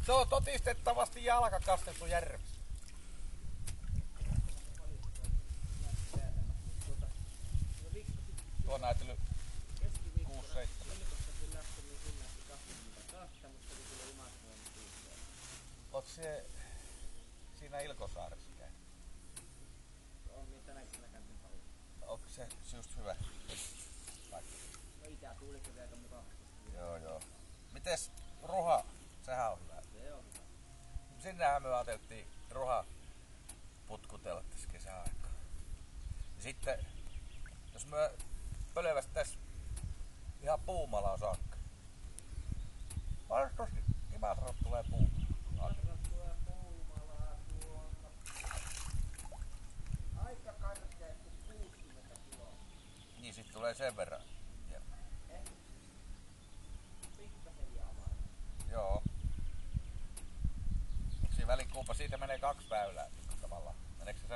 Se on totistettavasti jalkakasteltu järvessä. Tuo on näytellyt 6-7. Oot se siinä Ilkosaaressa käynyt? On niin tänäkin näkäinen paljon. Onko se just hyvä? No itää tuulikin vielä mukaan. Joo. Mites Ruha? Sehän on hyvä. Se on hyvä. Sinnehän me ajateltiin Ruha putkutella tässä kesäaikaa. Ja sitten, jos me pölvästäis ihan Puumalaan saakka. Varmasti Imatrat tulee Puumalaan. Imatrat tulee Puumalaan tuolta. Aika karkeasti 60 kiloa. Niin sit tulee sen verran. Pikkasen jäämään. Joo. Siinä välikuupa siitä menee 2 väylää tavallaan. Meneekö se